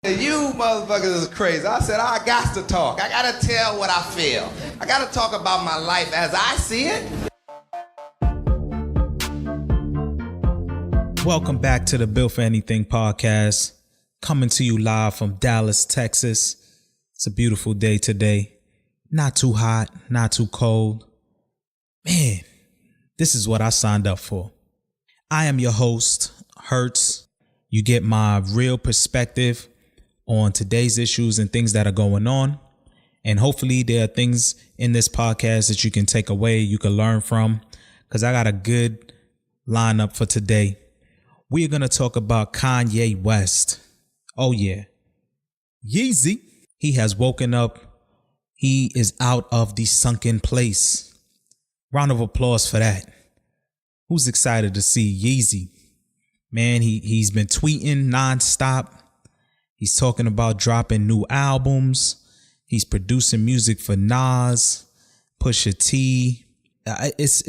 You motherfuckers is crazy. I said, I got to talk. I got to tell what I feel. I got to talk about my life as I see it. Welcome back to the Built for Anything podcast, coming to you live from Dallas, Texas. It's a beautiful day today. Not too hot, not too cold. Man, this is what I signed up for. I am your host, Hertz. You get my real perspective on today's issues and things that are going on. And hopefully there are things in this podcast that you can take away, you can learn from, because I got a good lineup for today. We're going to talk about Kanye West. Oh, yeah. Yeezy. He has woken up. He is out of the sunken place. Round of applause for that. Who's excited to see Yeezy? Man, he's been tweeting nonstop. He's talking about dropping new albums. He's producing music for Nas, Pusha T. It's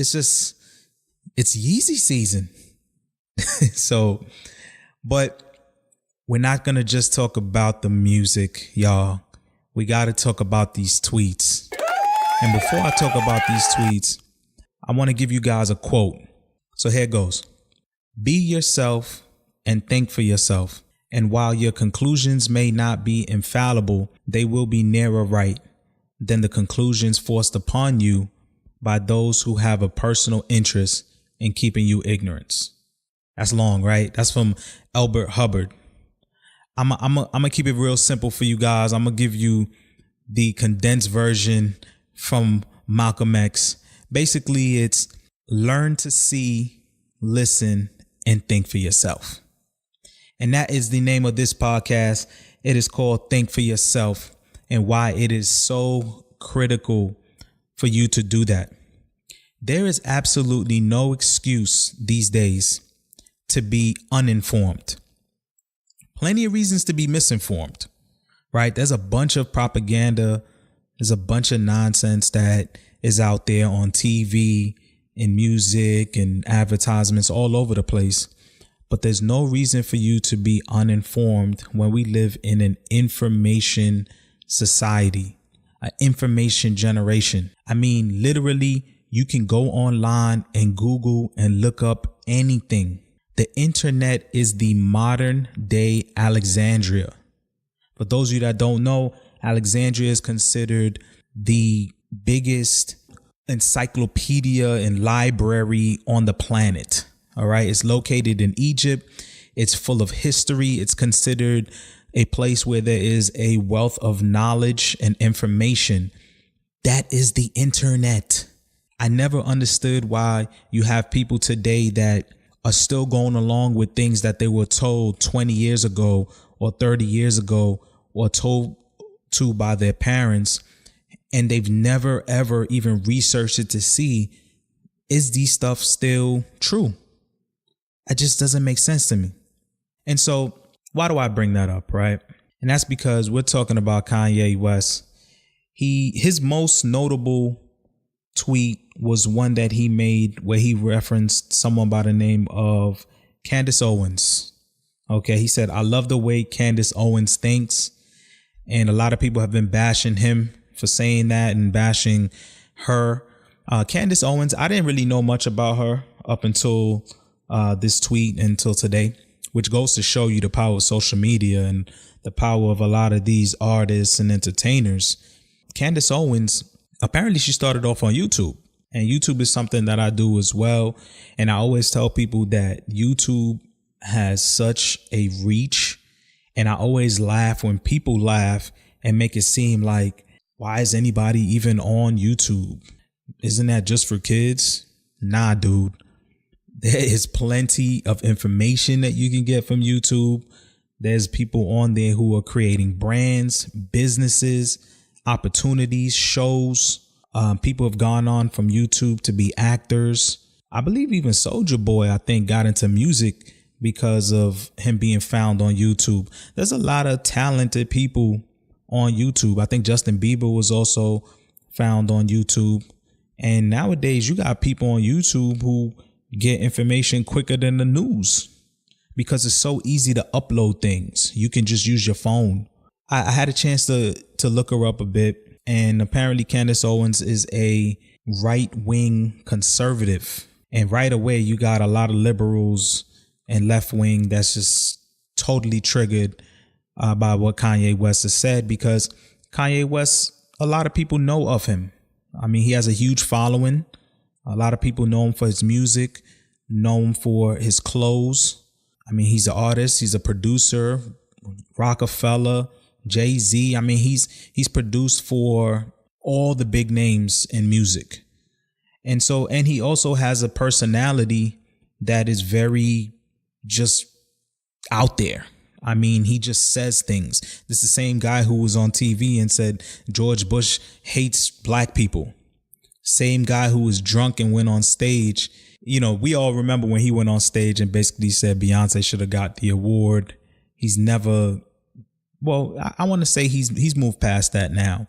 Yeezy season. But we're not going to just talk about the music, y'all. We got to talk about these tweets. And before I talk about these tweets, I want to give you guys a quote. So here it goes. Be yourself and think for yourself. And while your conclusions may not be infallible, they will be nearer right than the conclusions forced upon you by those who have a personal interest in keeping you ignorant. That's long, right? That's from Albert Hubbard. I'm gonna keep it real simple for you guys. I'm gonna give you the condensed version from Malcolm X. Basically, it's learn to see, listen, and think for yourself. And that is the name of this podcast. It is called Think for Yourself, and why it is so critical for you to do that. There is absolutely no excuse these days to be uninformed. Plenty of reasons to be misinformed, right? There's a bunch of propaganda. There's a bunch of nonsense that is out there on TV, in music and advertisements all over the place. But there's no reason for you to be uninformed when we live in an information society, an information generation. I mean, literally, you can go online and Google and look up anything. The internet is the modern day Alexandria. For those of you that don't know, Alexandria is considered the biggest encyclopedia and library on the planet. All right. It's located in Egypt. It's full of history. It's considered a place where there is a wealth of knowledge and information. That is the internet. I never understood why you have people today that are still going along with things that they were told 20 years ago or 30 years ago or told to by their parents. And they've never, ever even researched it to see, is these stuff still true? It just doesn't make sense to me. And so why do I bring that up, right? And that's because we're talking about Kanye West. His most notable tweet was one that he made where he referenced someone by the name of Candace Owens. Okay, he said, I love the way Candace Owens thinks. And a lot of people have been bashing him for saying that and bashing her. Candace Owens, I didn't really know much about her up until this tweet until today, which goes to show you the power of social media and the power of a lot of these artists and entertainers. Candace Owens, apparently she started off on YouTube, and YouTube is something that I do as well. And I always tell people that YouTube has such a reach, and I always laugh when people laugh and make it seem like, why is anybody even on YouTube? Isn't that just for kids? Nah, dude. There is plenty of information that you can get from YouTube. There's people on there who are creating brands, businesses, opportunities, shows. People have gone on from YouTube to be actors. I believe even Soulja Boy, I think, got into music because of him being found on YouTube. There's a lot of talented people on YouTube. I think Justin Bieber was also found on YouTube. And nowadays you got people on YouTube who get information quicker than the news because it's so easy to upload things. You can just use your phone. I had a chance to look her up a bit, and apparently Candace Owens is a right-wing conservative. And right away, you got a lot of liberals and left-wing that's just totally triggered by what Kanye West has said, because Kanye West, a lot of people know of him. I mean, he has a huge following. A lot of people know him for his music, know him for his clothes. I mean, he's an artist. He's a producer. Rockefeller, Jay-Z. I mean, he's produced for all the big names in music. And he also has a personality that is very just out there. I mean, he just says things. This is the same guy who was on TV and said George Bush hates black people. Same guy who was drunk and went on stage. You know, we all remember when he went on stage and basically said Beyonce should have got the award. He's never, well, I want to say he's moved past that now.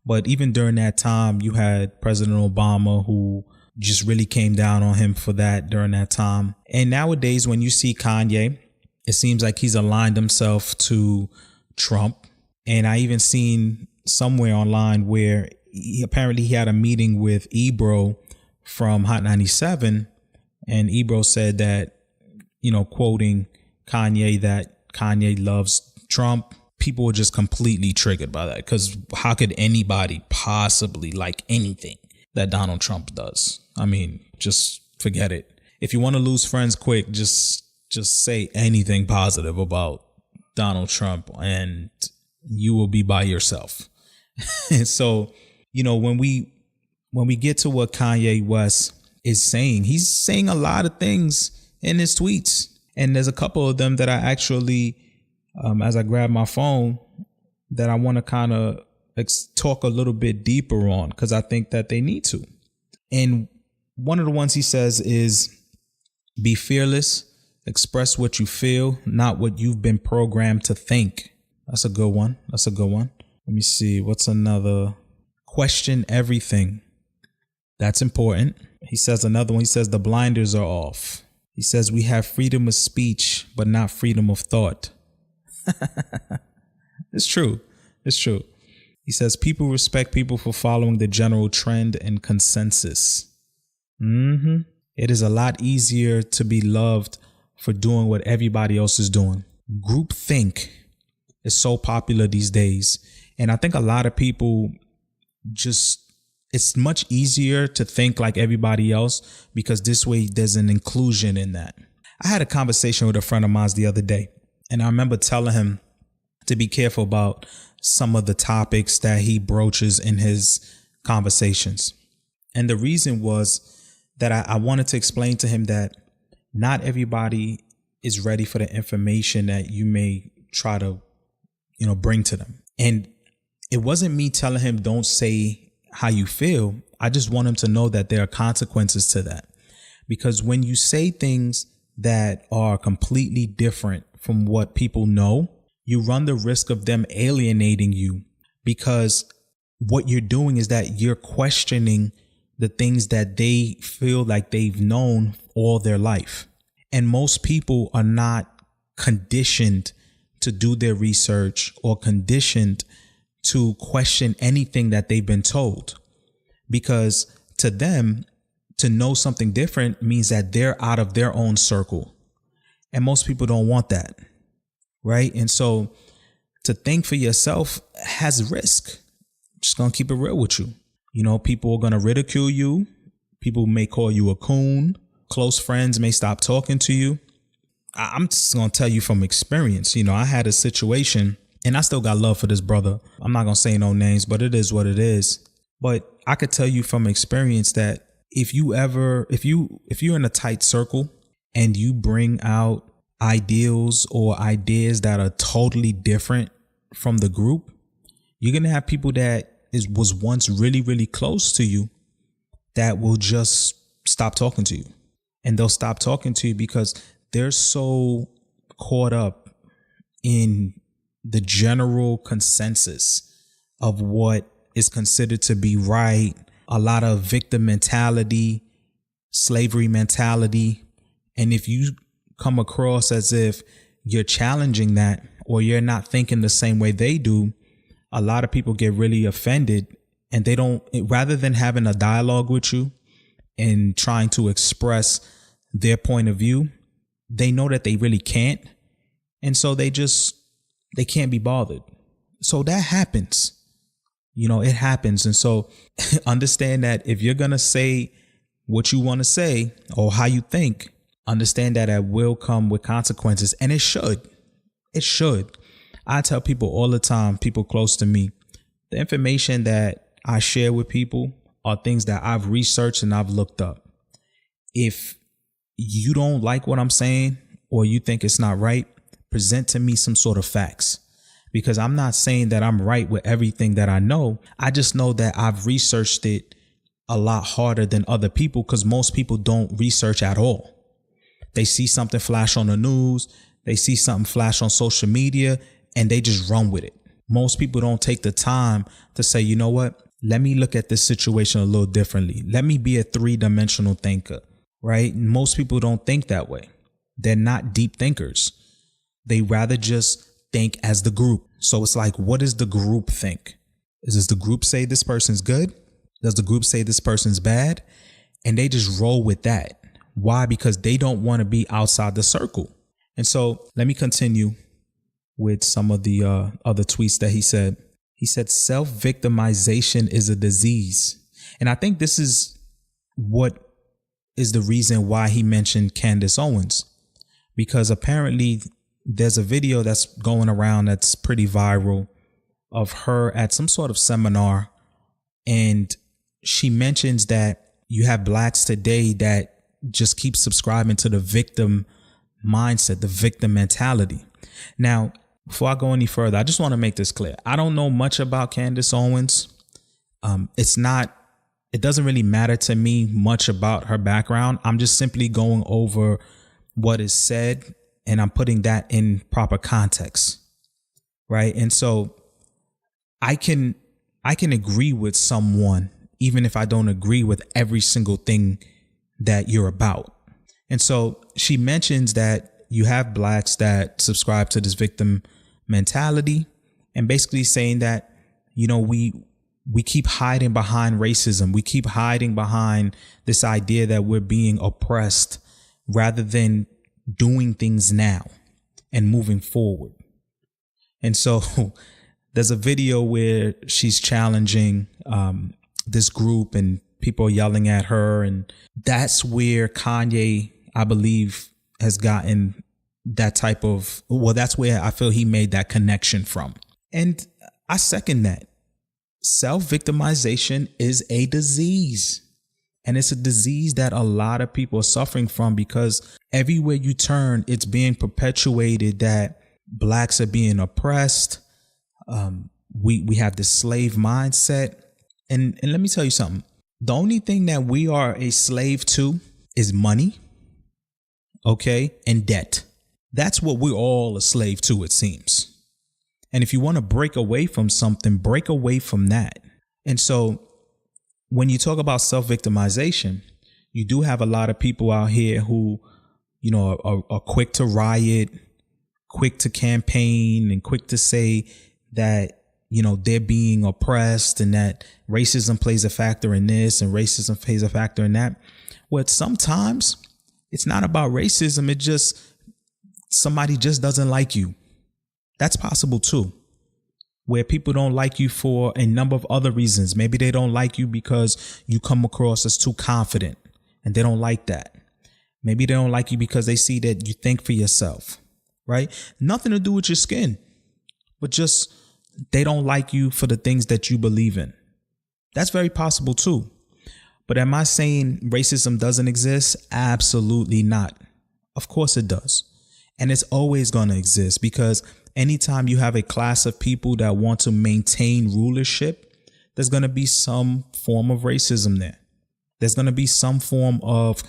But even during that time, you had President Obama, who just really came down on him for that during that time. And nowadays, when you see Kanye, it seems like he's aligned himself to Trump. And I even seen somewhere online where apparently he had a meeting with Ebro from Hot 97. And Ebro said that, you know, quoting Kanye, that Kanye loves Trump. People were just completely triggered by that, because how could anybody possibly like anything that Donald Trump does? I mean, just forget it. If you want to lose friends quick, just say anything positive about Donald Trump and you will be by yourself. And so, you know, when we get to what Kanye West is saying, he's saying a lot of things in his tweets. And there's a couple of them that I actually, as I grab my phone, that I want to kind of talk a little bit deeper on, because I think that they need to. And one of the ones he says is, be fearless, express what you feel, not what you've been programmed to think. That's a good one. That's a good one. Let me see. What's another? Question everything. That's important. He says another one. He says the blinders are off. He says we have freedom of speech, but not freedom of thought. It's true. It's true. He says people respect people for following the general trend and consensus. It is a lot easier to be loved for doing what everybody else is doing. Groupthink is so popular these days. And I think a lot of people it's much easier to think like everybody else, because this way there's an inclusion in that. I had a conversation with a friend of mine the other day, and I remember telling him to be careful about some of the topics that he broaches in his conversations. And the reason was that I wanted to explain to him that not everybody is ready for the information that you may try to, bring to them. And it wasn't me telling him don't say how you feel. I just want him to know that there are consequences to that. Because when you say things that are completely different from what people know, you run the risk of them alienating you, because what you're doing is that you're questioning the things that they feel like they've known all their life. And most people are not conditioned to do their research or conditioned to question anything that they've been told, because to them, to know something different means that they're out of their own circle. And most people don't want that. Right. And so to think for yourself has risk. Just going to keep it real with you. People are going to ridicule you. People may call you a coon. Close friends may stop talking to you. I'm just going to tell you from experience. I had a situation, and I still got love for this brother. I'm not going to say no names, but it is what it is. But I could tell you from experience that if you're in a tight circle and you bring out ideals or ideas that are totally different from the group, you're going to have people that was once really, really close to you that will just stop talking to you. And they'll stop talking to you because they're so caught up in the general consensus of what is considered to be right. A lot of victim mentality, slavery mentality. And if you come across as if you're challenging that or you're not thinking the same way they do, a lot of people get really offended, and they don't, rather than having a dialogue with you and trying to express their point of view, they know that they really can't. And so they can't be bothered. So that happens. It happens. And so understand that if you're going to say what you want to say or how you think, understand that it will come with consequences. And it should. It should. I tell people all the time, people close to me, the information that I share with people are things that I've researched and I've looked up. If you don't like what I'm saying or you think it's not right, present to me some sort of facts. Because I'm not saying that I'm right with everything that I know. I just know that I've researched it a lot harder than other people, because most people don't research at all. They see something flash on the news, they see something flash on social media, and they just run with it. Most people don't take the time to say, you know what? Let me look at this situation a little differently. Let me be a three-dimensional thinker, right? Most people don't think that way. They're not deep thinkers. They rather just think as the group. So it's like, what does the group think? Does the group say this person's good? Does the group say this person's bad? And they just roll with that. Why? Because they don't want to be outside the circle. And so let me continue with some of the other tweets that he said. He said, self-victimization is a disease. And I think this is what is the reason why he mentioned Candace Owens, because apparently there's a video that's going around that's pretty viral of her at some sort of seminar. And she mentions that you have blacks today that just keep subscribing to the victim mindset, the victim mentality. Now, before I go any further, I just want to make this clear. I don't know much about Candace Owens. It doesn't really matter to me much about her background. I'm just simply going over what is said, and I'm putting that in proper context, right? And so I can agree with someone, even if I don't agree with every single thing that you're about. And so she mentions that you have blacks that subscribe to this victim mentality, and basically saying that, we keep hiding behind racism. We keep hiding behind this idea that we're being oppressed rather than doing things now and moving forward. And so there's a video where she's challenging this group and people are yelling at her. And that's where Kanye, I believe, has gotten that type of, that's where I feel he made that connection from. And I second that. Self-victimization is a disease. And it's a disease that a lot of people are suffering from, because everywhere you turn, it's being perpetuated that blacks are being oppressed. We have this slave mindset. And let me tell you something. The only thing that we are a slave to is money, okay, and debt. That's what we're all a slave to, it seems. And if you want to break away from something, break away from that. And so when you talk about self-victimization, you do have a lot of people out here who, are quick to riot, quick to campaign, and quick to say that, they're being oppressed and that racism plays a factor in this and racism plays a factor in that. Well, sometimes it's not about racism. It just, somebody just doesn't like you. That's possible too, where people don't like you for a number of other reasons. Maybe they don't like you because you come across as too confident and they don't like that. Maybe they don't like you because they see that you think for yourself, right? Nothing to do with your skin, but just they don't like you for the things that you believe in. That's very possible too. But am I saying racism doesn't exist? Absolutely not. Of course it does. And it's always going to exist, because anytime you have a class of people that want to maintain rulership, there's going to be some form of racism there. There's going to be some form of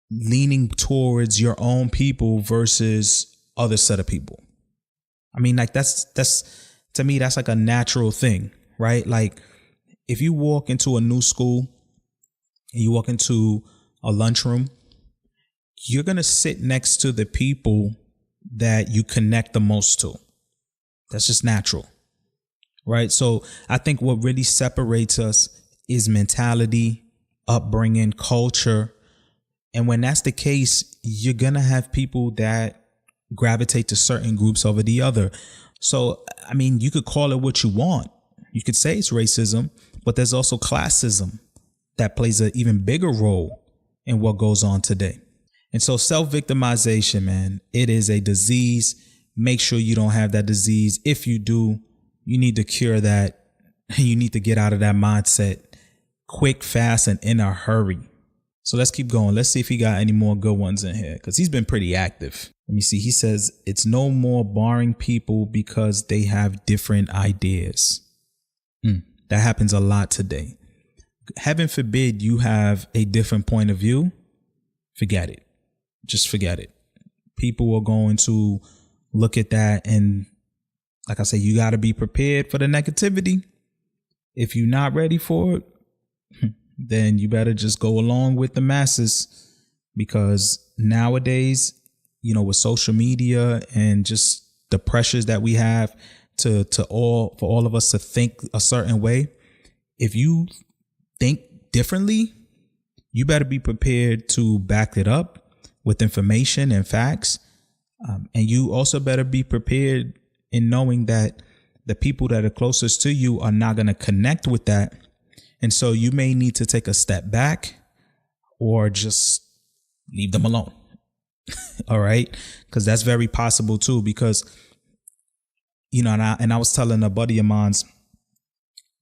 leaning towards your own people versus other set of people. I mean, like that's to me, that's like a natural thing, right? Like if you walk into a new school and you walk into a lunchroom, you're going to sit next to the people that you connect the most to. That's just natural, right? So I think what really separates us is mentality, upbringing, culture. And when that's the case, you're going to have people that gravitate to certain groups over the other. So, I mean, you could call it what you want. You could say it's racism, but there's also classism that plays an even bigger role in what goes on today. And so self-victimization, man, it is a disease. Make sure you don't have that disease. If you do, you need to cure that. You need to get out of that mindset quick, fast, and in a hurry. So let's keep going. Let's see if he got any more good ones in here, because he's been pretty active. Let me see. He says it's no more barring people because they have different ideas. That happens a lot today. Heaven forbid you have a different point of view. Forget it. Just forget it. People are going to look at that. And like I say, you got to be prepared for the negativity. If you're not ready for it, then you better just go along with the masses, because nowadays, you know, with social media and just the pressures that we have for all of us to think a certain way. If you think differently, you better be prepared to back it up with information and facts. And you also better be prepared in knowing that the people that are closest to you are not going to connect with that. And so you may need to take a step back or just leave them alone. All right. Because that's very possible, too, because, you know, and I was telling a buddy of mine,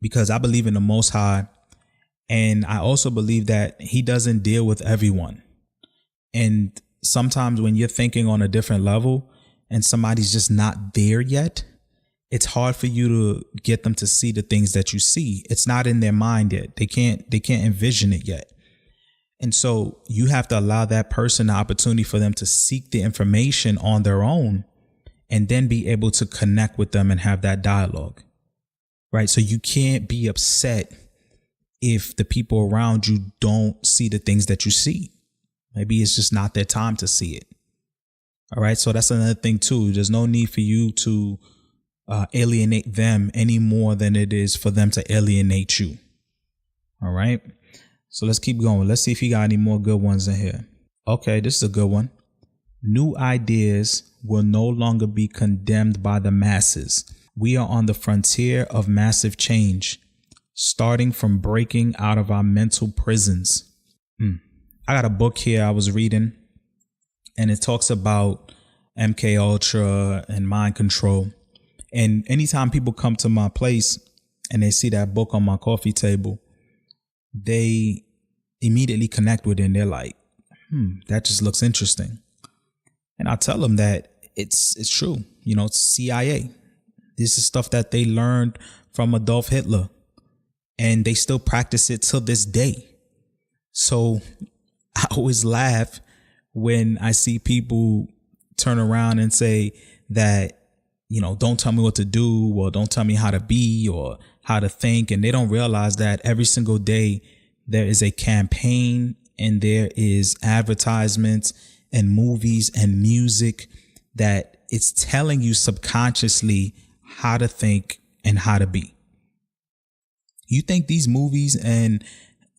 because I believe in the Most High. And I also believe that he doesn't deal with everyone. And sometimes when you're thinking on a different level and somebody's just not there yet, it's hard for you to get them to see the things that you see. It's not in their mind yet. They can't envision it yet. And so you have to allow that person the opportunity for them to seek the information on their own and then be able to connect with them and have that dialogue. Right. So you can't be upset if the people around you don't see the things that you see. Maybe it's just not their time to see it. All right. So that's another thing, too. There's no need for you to alienate them any more than it is for them to alienate you. All right. So let's keep going. Let's see if you got any more good ones in here. OK, this is a good one. New ideas will no longer be condemned by the masses. We are on the frontier of massive change, starting from breaking out of our mental prisons. I got a book here I was reading, and it talks about MK Ultra and mind control. And anytime people come to my place and they see that book on my coffee table, they immediately connect with it. And they're like, that just looks interesting. And I tell them that it's true. You know, it's CIA. This is stuff that they learned from Adolf Hitler, and they still practice it till this day. So I always laugh when I see people turn around and say that, you know, don't tell me what to do, or don't tell me how to be or how to think. And they don't realize that every single day there is a campaign and there is advertisements and movies and music that it's telling you subconsciously how to think and how to be. You think these movies and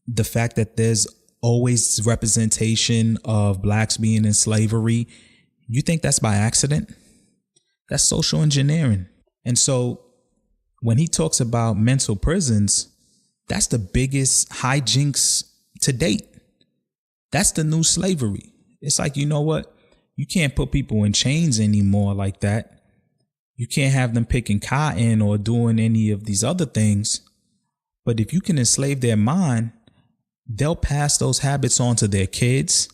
the fact that there's always representation of blacks being in slavery, you think that's by accident? That's social engineering. And so when he talks about mental prisons, that's the biggest hijinks to date. That's the new slavery. It's like, you know what? You can't put people in chains anymore like that. You can't have them picking cotton or doing any of these other things. But if you can enslave their mind, they'll pass those habits on to their kids.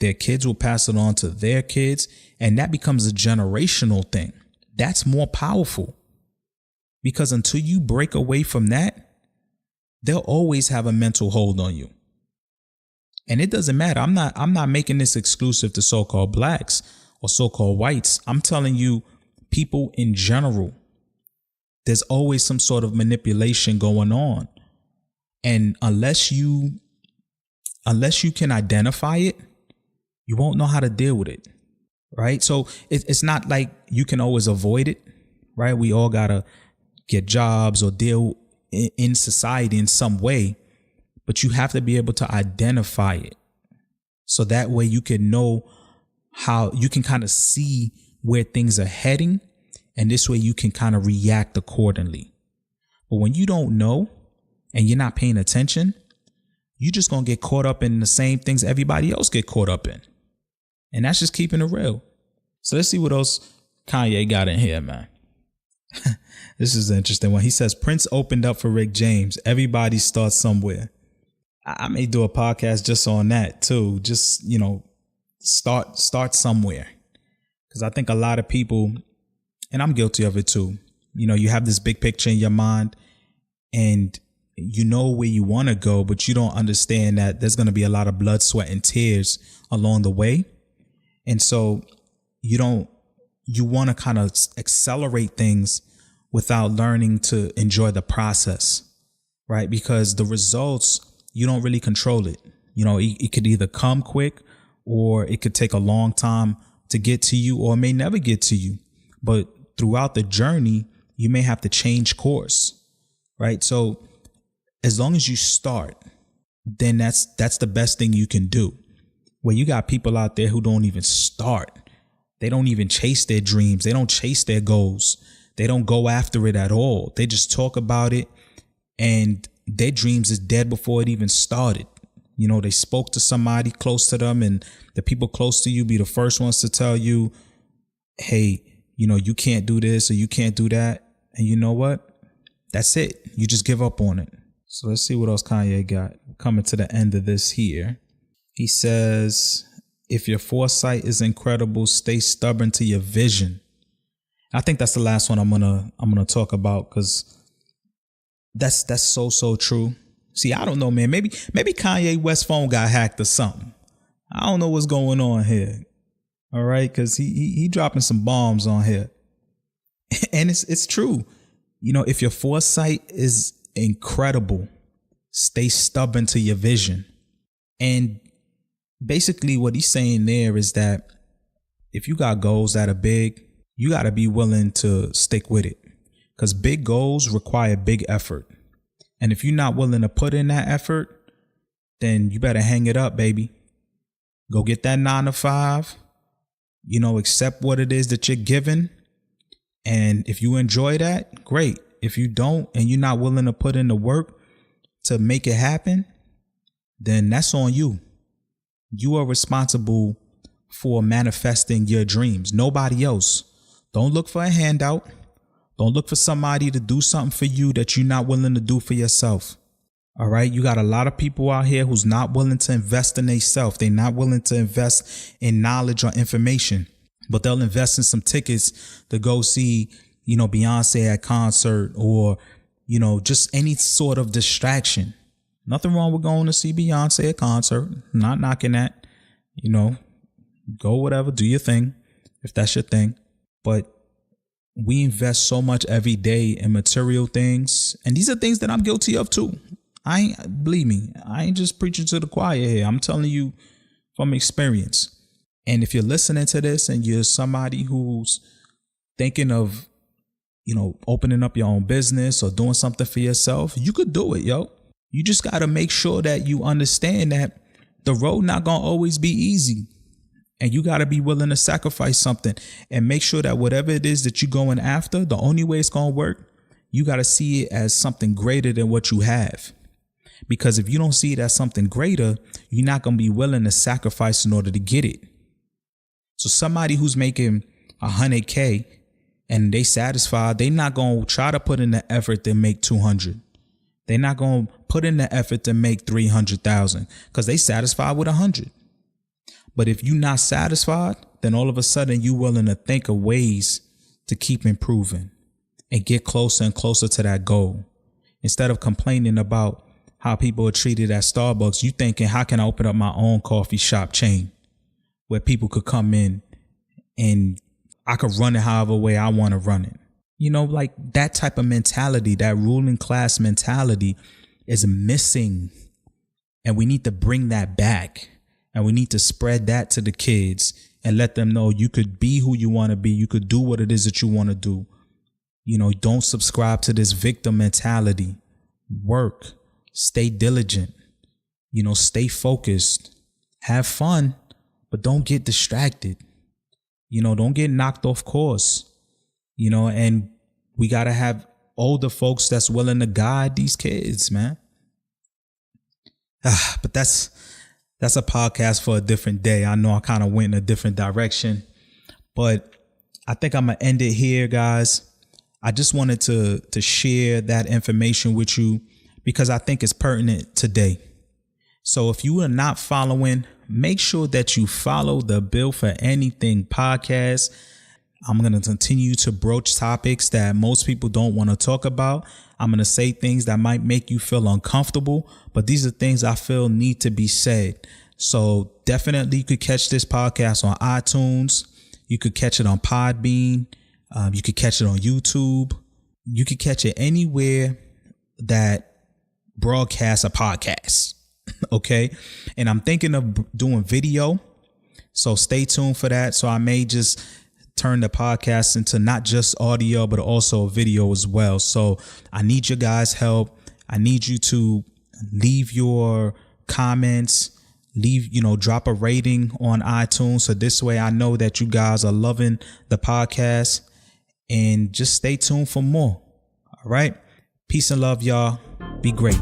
Their kids will pass it on to their kids. And that becomes a generational thing. That's more powerful, because until you break away from that, they'll always have a mental hold on you. And it doesn't matter. I'm not making this exclusive to so-called blacks or so-called whites. I'm telling you, people in general, there's always some sort of manipulation going on. And unless you can identify it you won't know how to deal with it. Right. So it's not like you can always avoid it. Right. We all got to get jobs or deal in society in some way, but you have to be able to identify it. So that way you can know how you can kind of see where things are heading. And this way you can kind of react accordingly. But when you don't know and you're not paying attention, you're just going to get caught up in the same things everybody else get caught up in. And that's just keeping it real. So let's see what else Kanye got in here, man. This is an interesting one. He says Prince opened up for Rick James. Everybody starts somewhere. I may do a podcast just on that too. Just, start somewhere. Because I think a lot of people, and I'm guilty of it too, you have this big picture in your mind and you know where you want to go, but you don't understand that there's going to be a lot of blood, sweat, and tears along the way. And so you want to kind of accelerate things without learning to enjoy the process, right? Because the results, you don't really control it. It could either come quick or it could take a long time to get to you, or it may never get to you. But throughout the journey, you may have to change course, right? So as long as you start, then that's the best thing you can do. Where you got people out there who don't even start. They don't even chase their dreams. They don't chase their goals. They don't go after it at all. They just talk about it and their dreams is dead before it even started. They spoke to somebody close to them, and the people close to you be the first ones to tell you, hey, you can't do this or you can't do that. And you know what? That's it. You just give up on it. So let's see what else Kanye got. Coming to the end of this here. He says, if your foresight is incredible, stay stubborn to your vision. I think that's the last one I'm gonna talk about, because that's so true. See, I don't know, man. Maybe Kanye West phone got hacked or something. I don't know what's going on here. All right, because he dropping some bombs on here, and it's true. If your foresight is incredible, stay stubborn to your vision. And basically what he's saying there is that if you got goals that are big, you got to be willing to stick with it, because big goals require big effort. And if you're not willing to put in that effort, then you better hang it up, baby. Go get that 9 to 5, accept what it is that you're given. And if you enjoy that, great. If you don't, and you're not willing to put in the work to make it happen, then that's on you. You are responsible for manifesting your dreams. Nobody else. Don't look for a handout. Don't look for somebody to do something for you that you're not willing to do for yourself. All right. You got a lot of people out here who's not willing to invest in themselves. They're not willing to invest in knowledge or information, but they'll invest in some tickets to go see, Beyonce at concert, or, just any sort of distraction. Nothing wrong with going to see Beyonce at concert. Not knocking that, go whatever, do your thing if that's your thing. But we invest so much every day in material things. And these are things that I'm guilty of too. Believe me, I ain't just preaching to the choir here. I'm telling you from experience. And if you're listening to this and you're somebody who's thinking of, opening up your own business or doing something for yourself, you could do it, yo. You just got to make sure that you understand that the road not going to always be easy. And you got to be willing to sacrifice something, and make sure that whatever it is that you're going after, the only way it's going to work, you got to see it as something greater than what you have. Because if you don't see it as something greater, you're not going to be willing to sacrifice in order to get it. So somebody who's making 100K and they satisfied, they're not going to try to put in the effort to make 200. They're not going to put in the effort to make 300,000 because they satisfied with 100. But if you're not satisfied, then all of a sudden you're willing to think of ways to keep improving and get closer and closer to that goal. Instead of complaining about how people are treated at Starbucks, you thinking, how can I open up my own coffee shop chain where people could come in and I could run it however way I want to run it? Like that type of mentality, that ruling class mentality is missing. And we need to bring that back. And we need to spread that to the kids and let them know you could be who you want to be. You could do what it is that you want to do. You know, don't subscribe to this victim mentality. Work, stay diligent, you know, stay focused, have fun, but don't get distracted. You know, don't get knocked off course, you know, and we got to have older folks that's willing to guide these kids, man. But that's a podcast for a different day. I know I kind of went in a different direction, but I think I'm going to end it here, guys. I just wanted to share that information with you because I think it's pertinent today. So if you are not following, make sure that you follow the Built for Anything podcast. I'm going to continue to broach topics that most people don't want to talk about. I'm going to say things that might make you feel uncomfortable, but these are things I feel need to be said. So definitely you could catch this podcast on iTunes. You could catch it on Podbean. You could catch it on YouTube. You could catch it anywhere that broadcasts a podcast. Okay. And I'm thinking of doing video. So stay tuned for that. So I may just turn the podcast into not just audio, but also video as well. So I need your guys' help. I need you to leave your comments, drop a rating on iTunes. So this way I know that you guys are loving the podcast, and just stay tuned for more. All right. Peace and love, y'all. Be great.